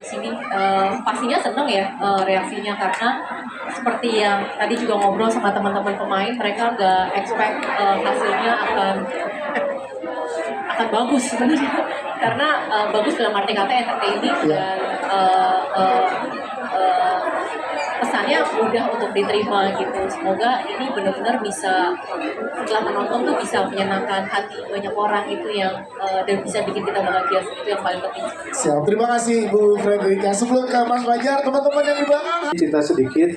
Sini pastinya seneng ya reaksinya karena seperti yang tadi juga ngobrol sama teman-teman pemain, mereka nggak expect hasilnya akan bagus sebenarnya karena bagus dalam arti kata entertaining dan pesannya mudah untuk diterima gitu. Semoga ini benar-benar bisa setelah menonton tuh bisa menyenangkan hati banyak orang, itu yang dan bisa bikin kita bahagia, itu yang paling penting. Siap, terima kasih Bu Fredrika. Sebelum ke Mas Fajar, teman-teman yang di belakang. Cerita sedikit,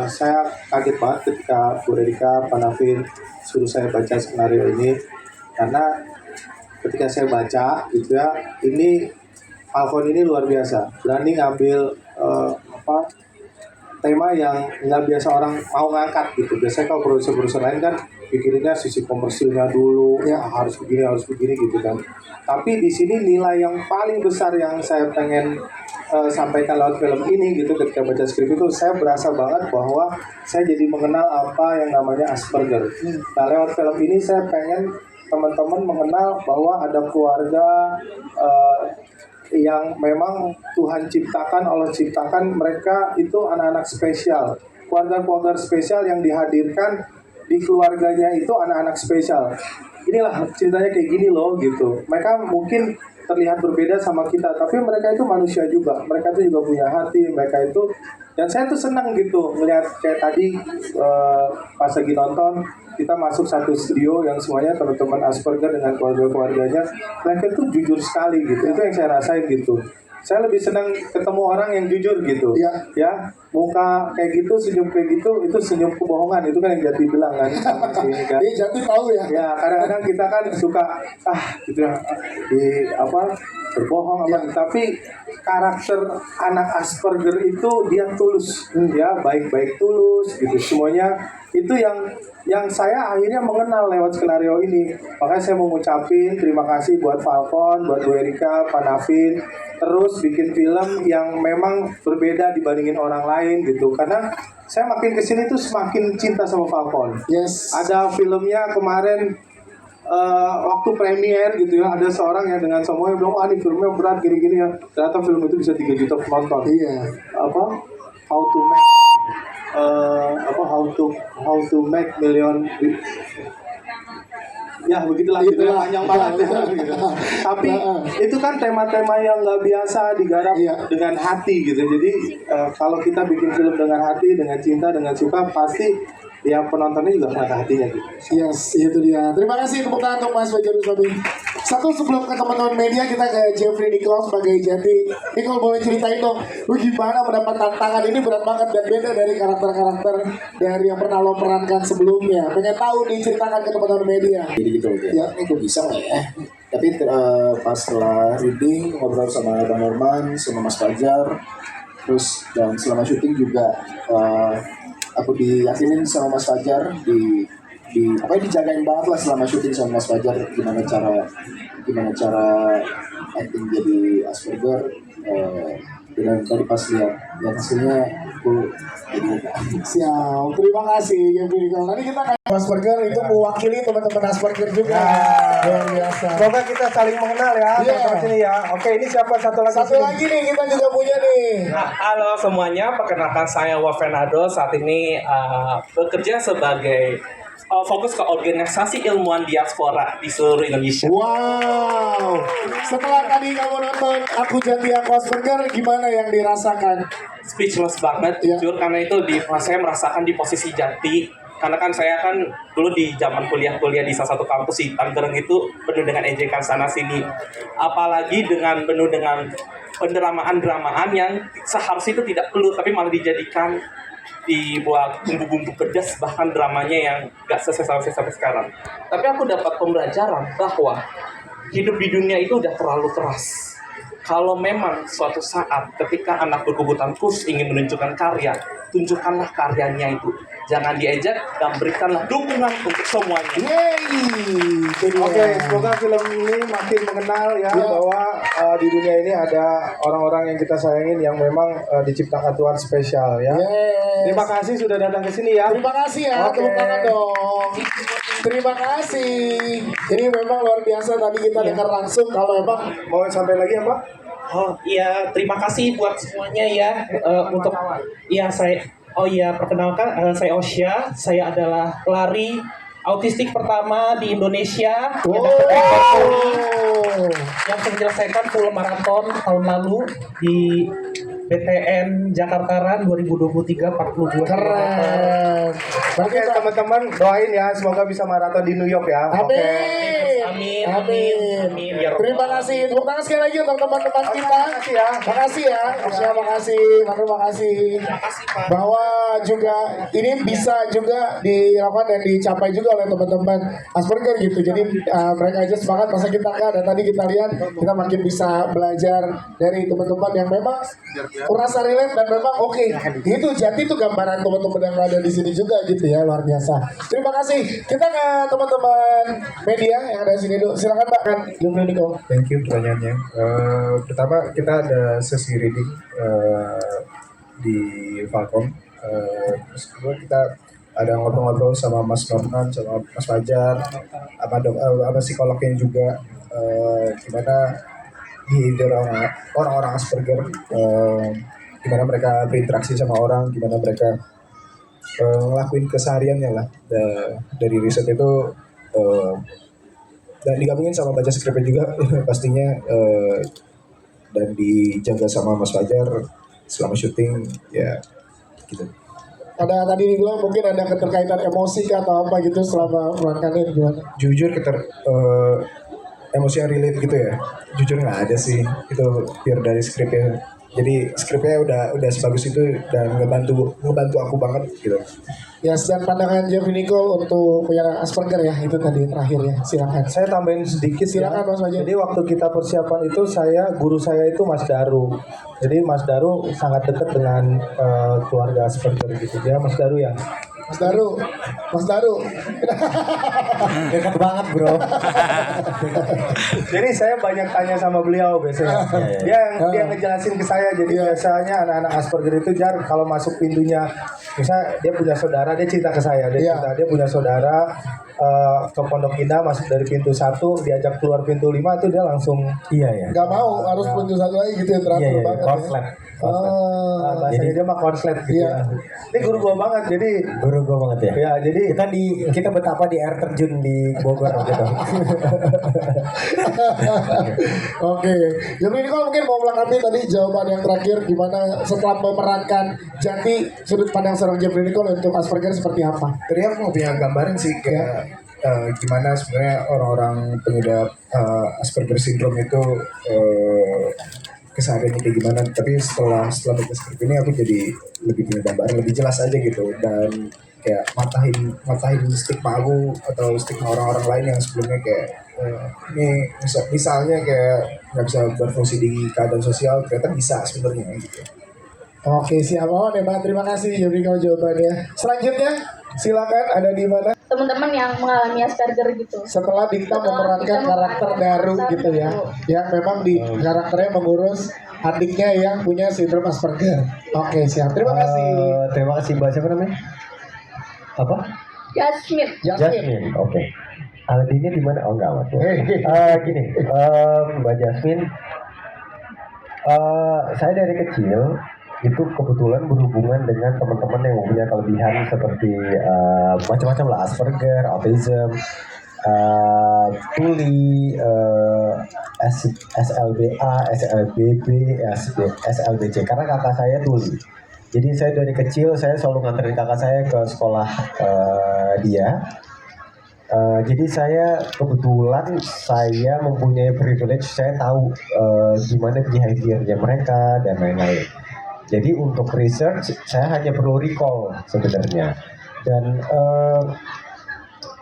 saya kaget banget ketika Bu Fredrika, Pak Navin suruh saya baca skenario ini, karena ketika saya baca gitu ya, ini Falcon ini luar biasa, berani ngambil tema yang nggak biasa orang mau ngangkat gitu. Biasanya kalau produser-produser lain kan pikirinnya sisi komersilnya dulu, ya harus begini gitu kan. Tapi di sini nilai yang paling besar yang saya pengen sampaikan lewat film ini gitu, ketika baca skrip itu saya berasa banget bahwa saya jadi mengenal apa yang namanya Asperger. Nah, lewat film ini saya pengen teman-teman mengenal bahwa ada keluarga yang memang Tuhan ciptakan, Allah ciptakan, mereka itu anak-anak spesial, keluarga-keluarga spesial yang dihadirkan di keluarganya itu anak-anak spesial. Inilah ceritanya kayak gini loh gitu. Mereka mungkin terlihat berbeda sama kita, tapi mereka itu manusia juga, mereka itu juga punya hati, mereka itu, dan saya tuh senang gitu melihat kayak tadi pas lagi nonton, kita masuk satu studio yang semuanya teman-teman Asperger dengan keluarga-keluarganya, mereka itu jujur sekali gitu, itu yang saya rasain gitu. Saya lebih senang ketemu orang yang jujur gitu, ya muka kayak gitu, senyum kayak gitu, itu senyum kebohongan, itu kan yang Jati bilang kan. Ini kan. Iya, Jati tahu ya. Ya kadang-kadang kita kan suka gitu ya, berbohong apa, tapi karakter anak Asperger itu dia tulus, ya baik-baik tulus gitu semuanya. Itu yang saya akhirnya mengenal lewat skenario ini. Makanya saya mau ngucapin terima kasih buat Falcon, buat Bu Erika, Pak Navin, terus bikin film yang memang berbeda dibandingin orang lain gitu. Karena saya makin kesini tuh semakin cinta sama Falcon. Yes. Ada filmnya kemarin waktu premier gitu ya, ada seorang yang dengan semuanya bilang, ini filmnya berat gini-gini ya. Ternyata film itu bisa 3 juta penonton. Iya. How to make how to make million, ya begitulah gitu ya, panjang banget ya, gitu. Tapi itu kan tema-tema yang nggak biasa digarap dengan hati gitu. Jadi kalau kita bikin film dengan hati, dengan cinta, dengan suka, pasti ya penontonnya juga kena hatinya gitu. Yes, itu dia. Terima kasih tepuk tangan untuk Mas Fajar Usmani. Satu sebelum ke teman-teman media, kita ke Jeffrey Nicole sebagai Jati. Nicole, boleh ceritain dong, lu gimana mendapat tantangan ini? Berat banget dan beda dari karakter-karakter dari yang pernah lo perankan sebelumnya. Pengen tahu nih, ceritakan ke teman-teman media. Jadi gitu ya, ini gue bisa nggak ya? Tapi pas setelah reading, ngobrol sama Bang Norman, sama Mas Fajar, terus dan selama syuting juga aku diyakinin sama Mas Fajar, dijagain banget lah selama syuting sama Mas Fajar, gimana cara acting jadi Asperger. Dan tadi pas lihat hasilnya aku jadi siap. Terima kasih Jeffrey Nicole. Nanti kita kayak Asperger itu mewakili teman-teman Asperger juga. Luar biasa. Semoga kita saling mengenal ya. Sampai sini ya. Oke, ini siapa satu lagi nih, kita juga punya nih. Nah, halo semuanya, perkenalkan saya Wafenado. Saat ini bekerja sebagai fokus ke organisasi ilmuwan diaspora di seluruh Indonesia. Wow. Setelah tadi kamu nonton Aku Jati Aku Asperger, gimana yang dirasakan? Speechless banget, jujur, karena itu saya merasakan di posisi Jati. Karena kan saya kan dulu di zaman kuliah di salah satu kampus di Tangerang itu penuh dengan ejekan sana sini. Apalagi penuh dengan pendramaan yang seharusnya itu tidak perlu, tapi malah dijadikan dibuat bumbu-bumbu pedas, bahkan dramanya yang gak selesai sampai sekarang. Tapi aku dapat pembelajaran bahwa hidup di dunia itu udah terlalu keras. Kalau memang suatu saat ketika anak berkebutuhan khusus ingin menunjukkan karya, tunjukkanlah karyanya itu. Jangan diejek dan berikanlah dukungan untuk semuanya. Oke, semoga film ini makin mengenal ya bahwa di dunia ini ada orang-orang yang kita sayangin yang memang diciptakan Tuhan spesial ya. Terima kasih sudah datang ke sini ya. Terima kasih ya, tepuk tangan dong. Terima kasih. Ini memang luar biasa, tadi kita dengar langsung. Kalau emang mau sampai lagi apa? Oh iya, terima kasih buat semuanya ya untuk iya saya perkenalkan saya Osya, saya adalah pelari autistik pertama di Indonesia yang saya menyelesaikan full maraton tahun lalu di BTN Jakarta Run 2023 42 km. Keren. Oke teman-teman doain ya semoga bisa maraton di New York ya. Amin. Oke. Amin, Amin. amin, ya Rabbal Terima kasih. Tepuk tangan sekali lagi untuk teman-teman kita. Makasih ya. Makasih ya. Terima kasih. Terima kasih. Terima kasih Pak. Bahwa juga ini bisa juga dilakukan dan dicapai juga oleh teman-teman Asperger gitu. Jadi mereka aja semangat masa kita enggak, dan tadi kita lihat kita makin bisa belajar dari teman-teman yang memang merasa relate dan memang oke. Itu Jati itu gambaran teman-teman yang ada di sini juga gitu ya, luar biasa. Terima kasih. Kita ke teman-teman media yang ada di sini dulu. Silakan Pak kan Jumlah Niko. Thank you pertanyaannya. Pertama kita ada sesi reading di Falcon. Terus kedua kita ada ngobrol-ngobrol sama Mas Norman, sama Mas Fajar, sama psikolognya juga, gimana behavior orang-orang Asperger, gimana mereka berinteraksi sama orang, gimana mereka ngelakuin kesehariannya lah. Dari riset itu dan digabungin sama baca skripnya juga pastinya, dan dijaga sama Mas Fajar selama syuting ya gitu. Ada tadi dibilang mungkin ada keterkaitan emosi kah atau apa gitu selama memerankan ini gimana? Jujur emosi yang relate gitu ya, jujur nggak ada sih, itu pure dari skripnya. Jadi skripnya udah sebagus itu dan ngebantu aku banget gitu. Ya, dan pandangan Jeffrey Nicole untuk penyandang Asperger ya, itu tadi terakhir ya, silakan. Saya tambahin sedikit Silakan, ya. Mas Fajar. Jadi waktu kita persiapan itu guru saya itu Mas Daru. Jadi Mas Daru sangat dekat dengan keluarga Asperger gitu. Dia Mas Daru ya. Mas Daru. Dekat banget bro. Jadi saya banyak tanya sama beliau biasanya. Dia ngejelasin ke saya. Jadi biasanya anak-anak Asperger itu kalau masuk pintunya, misalnya dia punya saudara, dia cerita ke saya. Dia punya saudara ke Pondok Indah, masuk dari pintu 1, diajak keluar pintu 5 itu dia langsung Gak mau, harus pintu satu lagi gitu ya, teratur banget ya. Korslet. bahasanya dia mah konslet gitu ya. Ini guru gua banget jadi Guru gue banget ya. ya jadi Kita betapa di air terjun di Bogor gitu. Oke, jadi ini kalau mungkin mau melengkapi tadi jawaban yang terakhir, gimana setelah memerankan Jati sudut pandang seorang Jeffrey Nicole untuk Asperger seperti apa? Tadi aku mau punya gambaran sih kayak gimana sebenarnya orang-orang pengidap Asperger syndrome itu kesehariannya kayak gimana. Tapi setelah baca skrip ini aku jadi lebih punya gambaran lebih jelas aja gitu, dan kayak matahin stigma aku atau stigma orang-orang lain yang sebelumnya kayak ini misalnya kayak nggak bisa berfungsi di keadaan sosial, ternyata bisa sebenarnya gitu. Oke, siap banget ya Mbak. Terima kasih Jeffrey kalau jawabannya. Selanjutnya silakan, ada di mana? Teman-teman yang mengalami Asperger gitu. Setelah Dita memerankan karakter Daru gitu ya, yang memang di karakternya mengurus adiknya yang punya sindrom Asperger. Oke, siap. Terima kasih. Terima kasih Mbak, siapa namanya? Apa? Jasmine. Jasmine. Oke. Aladinnya di mana? Oh enggak, Mas. Gini, Mbak Jasmine, saya dari kecil itu kebetulan berhubungan dengan teman-teman yang mempunyai kelebihan seperti macam-macam lah, Asperger, autism, tuli, SLBA, SLBB, SLBC, karena kakak saya tuli. Jadi saya dari kecil saya selalu nganterin kakak saya ke sekolah dia. Jadi saya kebetulan saya mempunyai privilege, saya tahu gimana behaviornya mereka dan lain-lain. Jadi untuk research saya hanya perlu recall sebenarnya, dan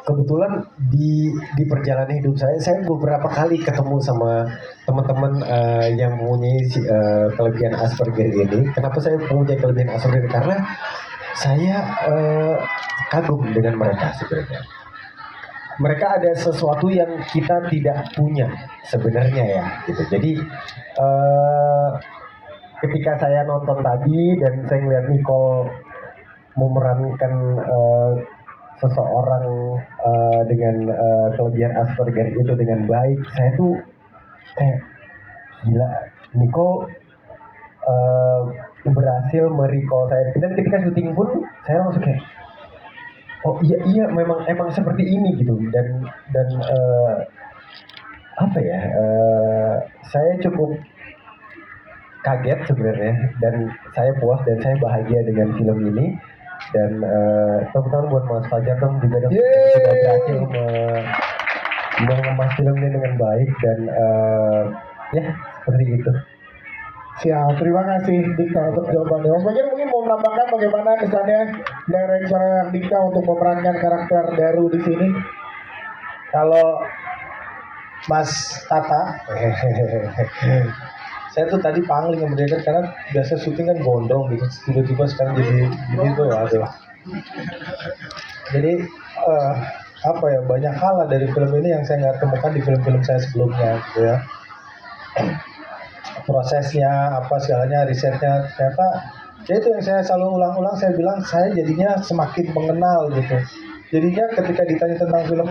kebetulan di perjalanan hidup saya beberapa kali ketemu sama teman-teman yang mempunyai kelebihan Asperger ini. Kenapa saya mempunyai kelebihan Asperger? Karena saya kagum dengan mereka sebenarnya. Mereka ada sesuatu yang kita tidak punya sebenarnya ya, gitu. Jadi ketika saya nonton tadi dan saya melihat Nicole memerankan seseorang dengan kelebihan Asperger itu dengan baik, saya tuh kayak gila, Niko berhasil merecall saya, dan ketika syuting pun saya langsung kayak oh iya emang seperti ini gitu, dan apa ya, saya cukup kaget sebenarnya, dan saya puas dan saya bahagia dengan film ini. Dan tepuk tangan buat Mas Fajar dong juga dong, sudah berhasil mengemas film ini dengan baik, dan ya seperti itu. Siap, terima kasih Dika untuk jawabannya. Mas Fajar mungkin mau menambahkan bagaimana kesannya dari seorang Dika untuk memerankan karakter Daru di sini? Kalau Mas Tata, saya tuh tadi pangling sama dia kan, karena biasa syuting kan gondrong gitu, tiba-tiba sekarang jadi gini tuh, aduh. Jadi apa ya, banyak hal lah dari film ini yang saya nggak temukan di film-film saya sebelumnya gitu ya. Prosesnya apa segalanya, risetnya, ternyata ya itu yang saya selalu ulang-ulang, saya bilang saya jadinya semakin mengenal gitu. Jadinya ketika ditanya tentang film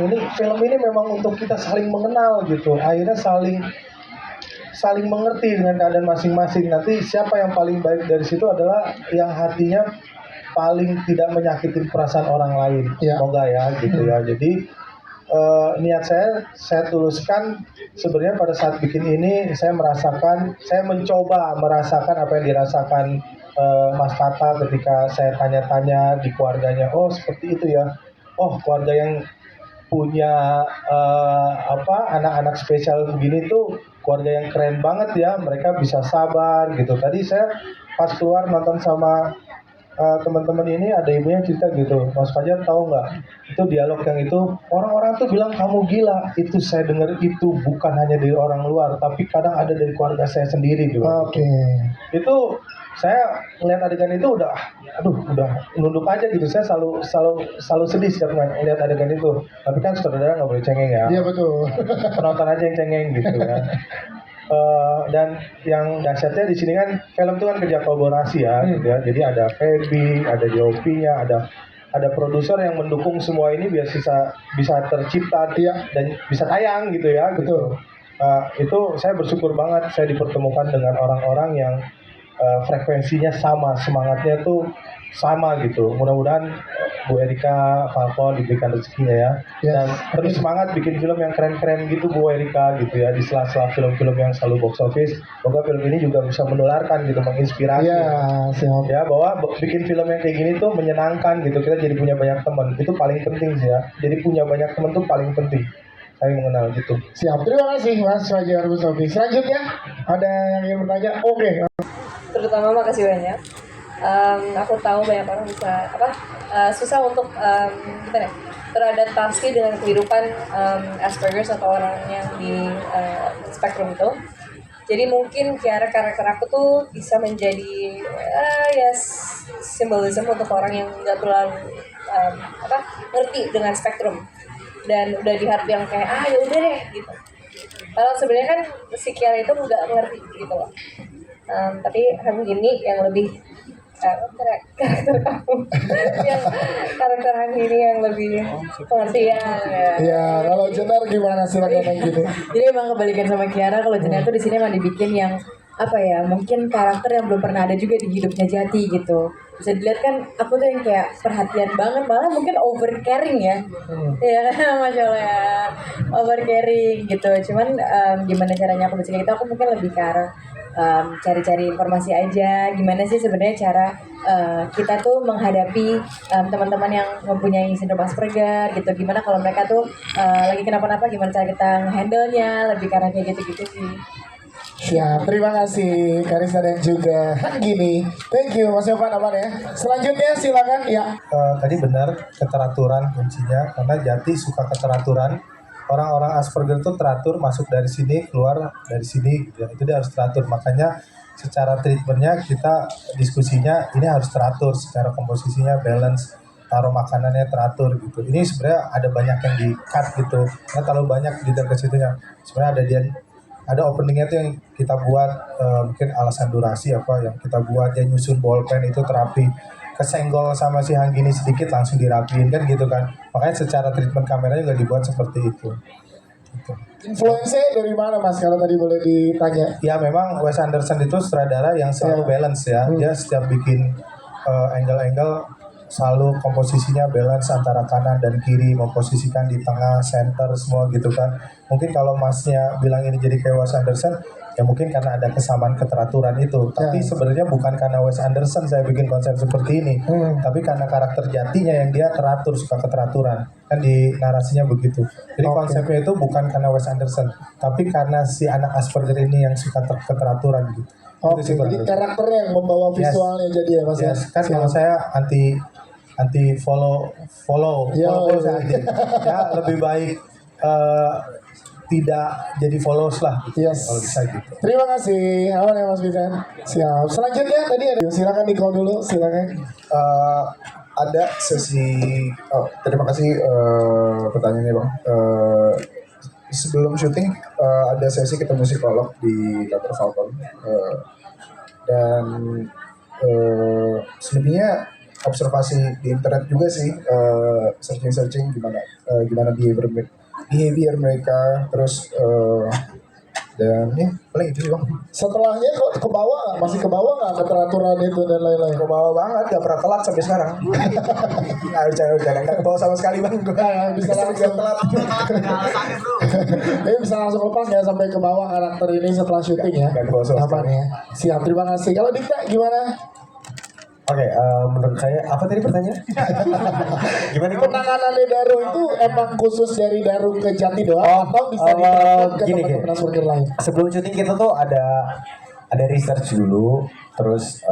ini memang untuk kita saling mengenal gitu, akhirnya saling mengerti dengan keadaan masing-masing. Nanti siapa yang paling baik dari situ adalah yang hatinya paling tidak menyakiti perasaan orang lain. Semoga ya gitu ya. Jadi niat saya tuluskan sebenarnya pada saat bikin ini, saya mencoba merasakan apa yang dirasakan Mas Tata ketika saya tanya-tanya di keluarganya. Oh seperti itu ya. Oh keluarga yang punya anak-anak spesial begini tuh keluarga yang keren banget ya, mereka bisa sabar gitu. Tadi saya pas keluar nonton sama teman-teman ini, ada ibunya cerita gitu, Mas Fajar tahu nggak, itu dialog yang itu orang-orang tuh bilang kamu gila, itu saya dengar itu bukan hanya dari orang luar, tapi kadang ada dari keluarga saya sendiri gitu. Itu saya ngeliat adegan itu udah nunduk aja gitu. Saya selalu sedih setiap ngeliat adegan itu. Tapi kan sutradara nggak boleh cengeng ya. Iya betul. Penonton aja yang cengeng gitu ya. Dan yang dahsyatnya di sini kan film itu kan kerja kolaborasi ya, gitu ya. Jadi ada Feby, ada DOP-nya, ada produser yang mendukung semua ini biar bisa tercipta dan bisa tayang gitu ya. Betul. Itu saya bersyukur banget saya dipertemukan dengan orang-orang yang frekuensinya sama, semangatnya tuh sama gitu. Mudah-mudahan Bu Erika Falcon diberikan rezekinya ya. Dan terus semangat bikin film yang keren-keren gitu Bu Erika gitu ya, di sela-sela film-film yang selalu box office. Semoga film ini juga bisa menularkan gitu, menginspirasi. Ya, bahwa bikin film yang kayak gini tuh menyenangkan gitu. Kita jadi punya banyak teman. Itu paling penting sih ya. Jadi punya banyak teman tuh paling penting. Saling mengenal gitu. Siap, terima kasih Mas Fajar Mustafi. Selanjutnya ada yang ingin bertanya? Oke. Terutama makasih banyak. Aku tahu banyak orang bisa susah untuk beradaptasi dengan kehidupan Asperger atau orang yang di spektrum itu. Jadi mungkin karakter aku tuh bisa menjadi simbolisme untuk orang yang nggak terlalu ngerti dengan spektrum dan udah di hati yang kayak ya udah deh gitu. Kalau sebenarnya kan psikiater itu nggak ngerti gitu loh. Tapi hari ini yang lebih karakter kamu yang karakter hari ini yang lebih pengertian ya. Kalau Jenar gimana, silakan yang gitu. Jadi emang kebalikan sama Kiara, kalau Jenar tuh di sini emang dibikin yang mungkin karakter yang belum pernah ada juga di hidupnya Jati gitu. Bisa dilihat kan aku tuh yang kayak perhatian banget, malah mungkin over caring ya. Ya Masya Allah ya, over caring gitu. Cuman gimana caranya aku baca itu, aku mungkin lebih ke arah cari-cari informasi aja, gimana sih sebenarnya cara kita tuh menghadapi teman-teman yang mempunyai sindrom Asperger gitu. Gimana kalau mereka tuh lagi kenapa-napa, gimana cara kita handle-nya, lebih karena kayak gitu-gitu sih. Ya, terima kasih Karissa dan juga Gini. Thank you Mas Yovan, aman ya. Selanjutnya silakan ya. Tadi benar, keteraturan kuncinya, karena Jati suka keteraturan. Orang-orang Asperger itu teratur, masuk dari sini, keluar dari sini, ya, itu dia harus teratur. Makanya secara treatmentnya kita diskusinya ini harus teratur, secara komposisinya balance, taruh makanannya teratur gitu. Ini sebenarnya ada banyak yang di cut gitu, karena terlalu banyak detail ke situnya. Sebenarnya ada openingnya tuh yang kita buat, mungkin alasan durasi apa yang kita buat, dia nyusun bolpen itu terapi, kesenggol sama si Hanggini sedikit langsung dirapiin kan gitu kan. Makanya secara treatment kameranya juga dibuat seperti itu. Influence dari mana Mas kalau tadi boleh ditanya? Ya memang Wes Anderson itu sutradara yang selalu balance ya. Dia setiap bikin angle-angle selalu komposisinya balance antara kanan dan kiri, memposisikan di tengah, center semua gitu kan. Mungkin kalau Masnya bilang ini jadi kayak Wes Anderson, ya mungkin karena ada kesamaan keteraturan itu. Tapi sebenarnya bukan karena Wes Anderson saya bikin konsep seperti ini, tapi karena karakter jatinya yang dia teratur, suka keteraturan. Kan di narasinya begitu. Jadi konsepnya itu bukan karena Wes Anderson, tapi karena si anak Asperger ini yang suka keteraturan gitu. Oke, jadi karakternya yang membawa visualnya jadi ya Mas ya. Kan kalau saya anti follow saya anti. Ya lebih baik tidak jadi followers lah. Yes. Kalau bisa gitu. Terima kasih. Aman ya Mas Bidan. Siap. Selanjutnya tadi ada. Silakan Nicole dulu. Silakan. Ada sesi. Terima kasih pertanyaannya Bang. Sebelum syuting ada sesi ketemu psikolog di kantor Falcon. Dan sebenarnya observasi di internet juga sih, searching gimana behavior mereka, terus dan paling itu sih Bang. Setelahnya kok ke bawah nggak? Masih ke bawah nggak keteraturan itu dan lain-lain? Ke bawah banget, gak pernah telat sampai sekarang. Nggak bercanda, nggak ke bawah sama sekali Bang. Bisa langsung telat. Ini bisa langsung lepas ya sampai ke bawah karakter ini setelah syuting ya. Nggak ke bawah sama Aman ya. Siap, terima kasih. Kalau Dikta gimana? Oke, menurut saya apa tadi pertanyaan? Gimana? Penanganannya Daru itu emang khusus dari Daru ke Jati doang atau bisa diterapkan ke gini. teman-teman Asperger lain? Sebelum syuting kita tuh ada research dulu, terus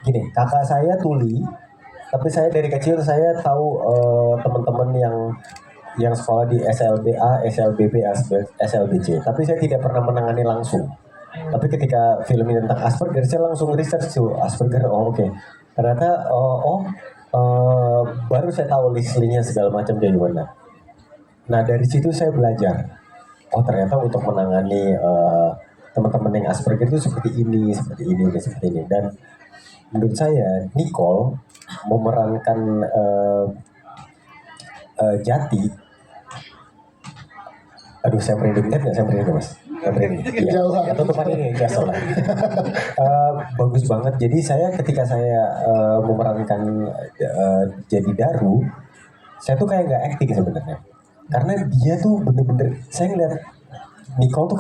gini, kakak saya tuli, tapi saya dari kecil saya tahu teman-teman yang sekolah di SLBA, SLBB, SLBC, tapi saya tidak pernah menangani langsung. Tapi ketika film ini tentang Asperger, saya langsung research tuh Asperger. Oke. Ternyata baru saya tahu list-listnya segala macam kayak gimana. Nah dari situ saya belajar. Oh ternyata untuk menangani teman-teman yang Asperger itu seperti ini. Dan menurut saya Nicole memerankan Jati. Aduh saya merinding nggak? Saya merinding Mas. Ya, tutupan ini gas lah. Bagus banget. Jadi saya ketika saya memerankan jadi Daru, saya tuh kayak nggak acting sebenarnya. Karena dia tuh bener-bener, saya ngeliat Nicole tuh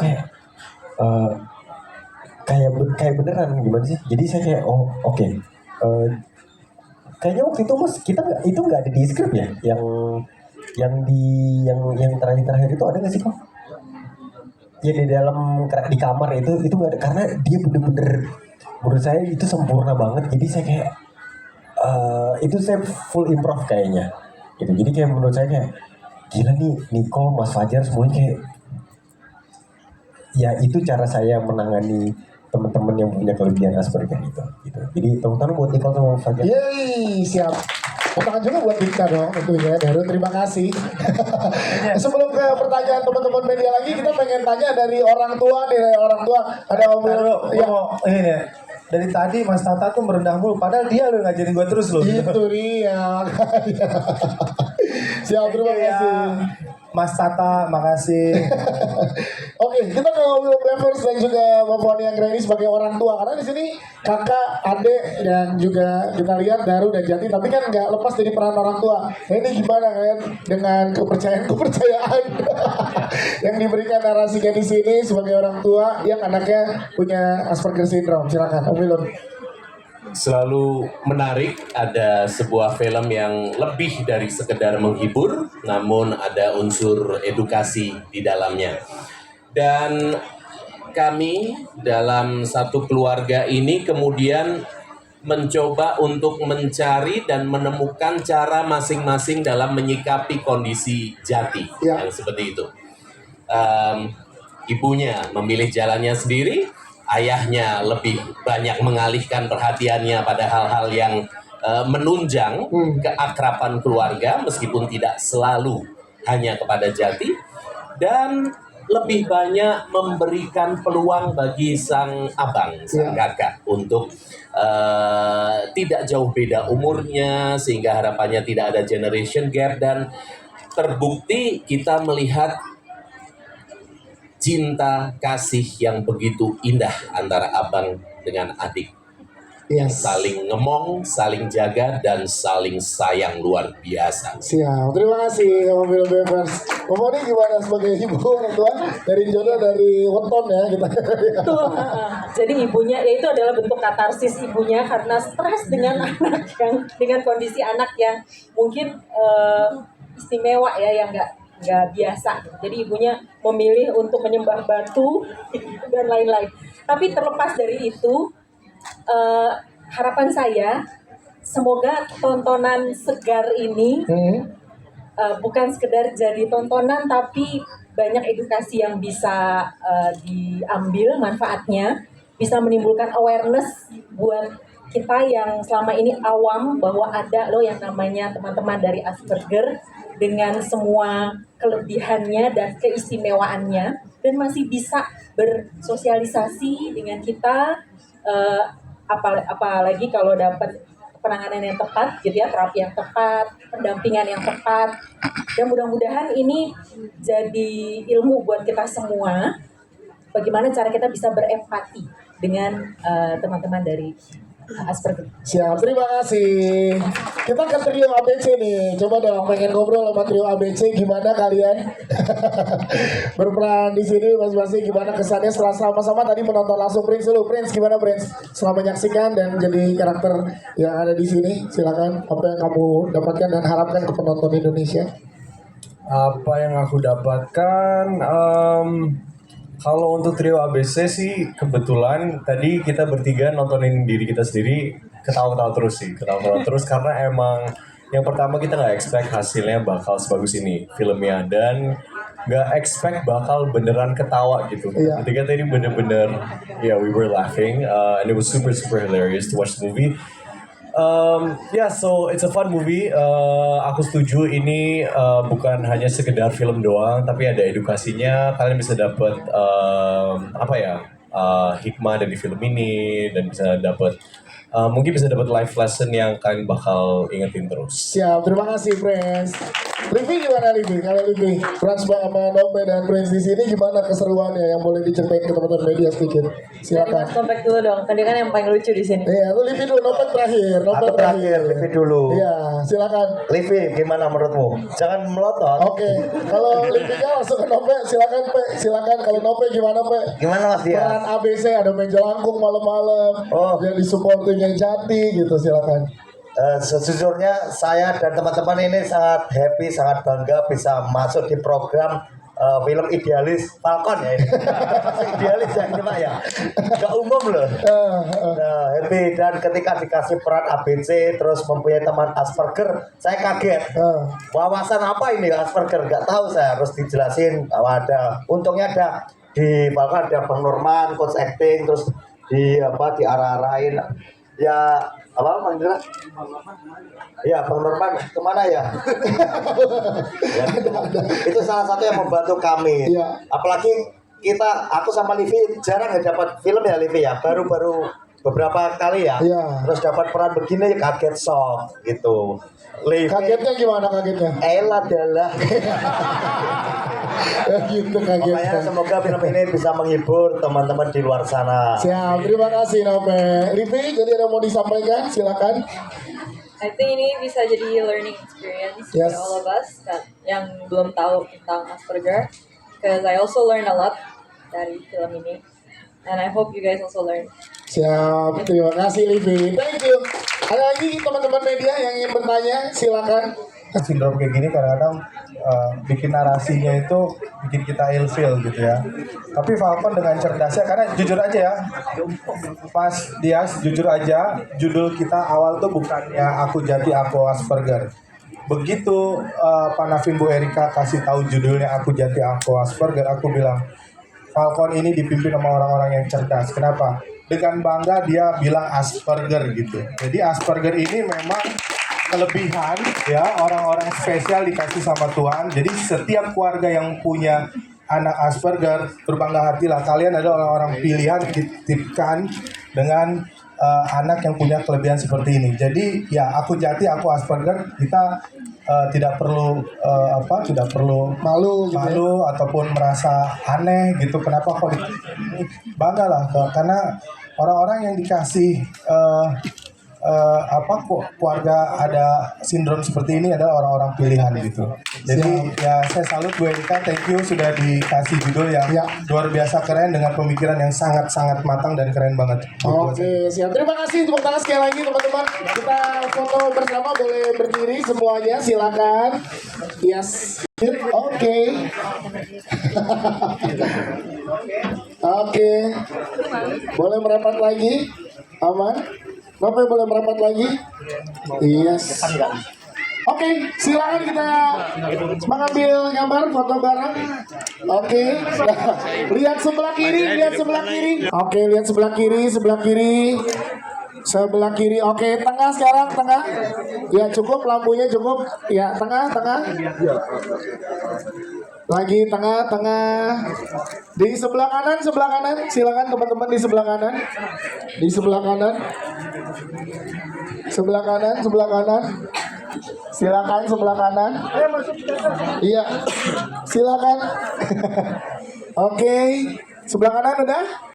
kayak beneran gimana sih? Jadi saya kayak oke. Kayaknya waktu itu Mas kita nggak ada di skrip ya, yang terakhir itu ada nggak sih kok? Ya di kamar itu nggak ada, karena dia bener-bener menurut saya itu sempurna banget. Jadi saya kayak itu saya full improv kayaknya gitu. Jadi kayak menurut saya kayak gila nih Nicole, Mas Fajar semuanya kayak ya itu cara saya menangani teman-teman yang punya kelebihan Asperger itu gitu. Jadi teman-teman buat Nicole sama Mas Fajar. Yeay, siap. Tangan juga buat Dika dong tentunya. Daru, terima kasih. Sebelum ke pertanyaan teman-teman media lagi, kita pengen tanya dari orang tua nih. Ada Om Ini nih. Dari tadi Mas Tata tuh merendah mulu, padahal dia lo ngajarin gue terus loh. Itu dia. Siap, terima kasih. Mas Tata, makasih. Oke, kita ke Will Bevers dan juga Mbak Foni Anggreni sebagai orang tua. Karena di sini kakak, adik, dan juga kita lihat Daru dan Jati, tapi kan nggak lepas dari peran orang tua. Nah ini gimana kan dengan kepercayaan yang diberikan narasinya di sini sebagai orang tua yang anaknya punya Asperger syndrome. Silakan, Om Wilun. Selalu menarik, ada sebuah film yang lebih dari sekedar menghibur, namun ada unsur edukasi di dalamnya. Dan kami dalam satu keluarga ini kemudian mencoba untuk mencari dan menemukan cara masing-masing dalam menyikapi kondisi Jati yang seperti itu. Ibunya memilih jalannya sendiri, ayahnya lebih banyak mengalihkan perhatiannya pada hal-hal yang menunjang keakraban keluarga meskipun tidak selalu hanya kepada Jati, dan lebih banyak memberikan peluang bagi sang abang, sang kakak untuk tidak jauh beda umurnya sehingga harapannya tidak ada generation gap, dan terbukti kita melihat cinta kasih yang begitu indah antara abang dengan adik. Yang saling ngemong, saling jaga, dan saling sayang luar biasa. Siap, terima kasih sama Film Bevers. Ini gimana sebagai ibu orang tua dari jodoh dari weton ya kita. Betul. Jadi ibunya ya itu adalah bentuk katarsis ibunya karena stres dengan anak yang dengan kondisi anak yang mungkin istimewa ya yang nggak biasa. Jadi ibunya memilih untuk menyembah batu dan lain-lain. Tapi terlepas dari itu, harapan saya semoga tontonan segar ini bukan sekedar jadi tontonan tapi banyak edukasi yang bisa diambil manfaatnya, bisa menimbulkan awareness buat kita yang selama ini awam bahwa ada loh yang namanya teman-teman dari Asperger dengan semua kelebihannya dan keistimewaannya dan masih bisa bersosialisasi dengan kita, apalagi kalau dapat penanganan yang tepat gitu ya, terapi yang tepat, pendampingan yang tepat. Dan mudah-mudahan ini jadi ilmu buat kita semua bagaimana cara kita bisa berempati dengan teman-teman dari Asperger. Siap, terima kasih. Kita ke trio ABC nih. Coba dong pengen ngobrol sama trio ABC gimana kalian berperan di sini masing-masing, gimana kesannya setelah sama-sama tadi menonton langsung. Prince dulu, Prince gimana Prince? Setelah menyaksikan dan jadi karakter yang ada di sini, silakan apa yang kamu dapatkan dan harapkan ke penonton Indonesia. Apa yang aku dapatkan, kalau untuk trio ABC sih kebetulan tadi kita bertiga nontonin diri kita sendiri ketawa-ketawa terus karena emang yang pertama kita nggak expect hasilnya bakal sebagus ini filmnya dan nggak expect bakal beneran ketawa gitu. Ketika tadi bener-bener we were laughing and it was super hilarious to watch the movie. So it's a fun movie. Aku setuju ini bukan hanya sekedar film doang, tapi ada edukasinya. Kalian bisa dapat hikmah dari film ini dan bisa dapat mungkin bisa dapat life lesson yang kalian bakal ingetin terus. Siap, terima kasih Prince. Livi gimana Livi? Kalau Livi, Frans sama Nope dan Prince di sini gimana keseruannya yang boleh diceritain ke teman-teman media sedikit? Silakan. Mas Kompek dulu dong, tadi kan yang paling lucu di sini. Iya, lu Livi dulu, Nope terakhir. Aku terakhir, Livi dulu. Iya, silakan. Livi, gimana menurutmu? Jangan melotot. Oke, kalau Livi-nya langsung ke Nope, silakan Pe. Silakan kalau Nope gimana Pe? Gimana Mas Dias? Peran ABC ada main jelangkung malam-malam. Jadi supporting yang Jati gitu, silakan. Sejujurnya saya dan teman-teman ini sangat happy, sangat bangga bisa masuk di program film Idealis Falcon ya ini. Idealis ya ini Pak ya. Gak umum loh. Nah, happy dan ketika dikasih peran ABC terus mempunyai teman Asperger, saya kaget. Wawasan apa ini Asperger? Gak tahu saya, harus dijelasin. Untungnya ada di Falcon ada Bang Norman, coach acting, terus diarah-arahin. Ya manggilnya? Ya Bang Norman kemana ya? Itu salah satu yang membantu kami. Apalagi aku sama Livi jarang dapat film ya Livi ya. Baru beberapa kali ya. Terus dapat peran begini kaget shock gitu. Livi, kagetnya gimana kagetnya? Ella adalah. Gitu kagetnya. Makanya semoga film ini bisa menghibur teman-teman di luar sana. Siap, terima kasih Nope. Livi, jadi ada mau disampaikan? Silakan. I think ini bisa jadi learning experience for all of us yang belum tahu tentang Asperger, because I also learned a lot dari film ini, and I hope you guys also learn. Siap, terima kasih Livi. Thank you. Ada lagi teman-teman media yang ingin bertanya? Silakan. Sindrom kayak gini kadang-kadang bikin narasinya itu bikin kita ilfeel gitu ya. Tapi Falcon dengan cerdasnya, karena jujur aja ya, Mas Dias, jujur aja, judul kita awal tuh bukannya Aku Jati Aku Asperger. Begitu Pak Navin Bu Erika kasih tahu judulnya Aku Jati Aku Asperger, aku bilang Falcon ini dipimpin sama orang-orang yang cerdas. Kenapa? Dengan bangga dia bilang Asperger gitu. Jadi Asperger ini memang kelebihan ya, orang-orang spesial dikasih sama Tuhan. Jadi setiap keluarga yang punya anak Asperger berbangga hatilah, kalian adalah orang-orang pilihan dititipkan dengan anak yang punya kelebihan seperti ini. Jadi ya aku Jati, aku Asperger, kita tidak perlu tidak perlu Malu gitu ya. malu ataupun merasa aneh gitu. Kenapa kok banggalah karena orang-orang yang dikasih keluarga ada sindrom seperti ini adalah orang-orang pilihan gitu. Jadi ya saya salut Bu Erika, thank you sudah dikasih judul yang luar biasa keren dengan pemikiran yang sangat-sangat matang dan keren banget. Oke, siap. Terima kasih, tepuk tangan sekali lagi teman-teman. Kita foto bersama, boleh berdiri semuanya, silakan. Yes. Oke. Oke. Boleh merapat lagi? Aman? Bapak boleh merapat lagi? Yes. Oke, silakan kita mengambil gambar foto bareng. Oke. Lihat sebelah kiri, lihat sebelah kiri. Oke, lihat sebelah kiri, sebelah kiri. Sebelah kiri. Oke, tengah sekarang, tengah. Ya, cukup lampunya cukup. Ya, tengah, tengah. Lagi tengah, tengah. Di sebelah kanan, sebelah kanan. Silakan teman-teman di sebelah kanan. Di sebelah kanan. Sebelah kanan, sebelah kanan. Silakan sebelah kanan. Iya. Silakan. Oke. Sebelah kanan udah?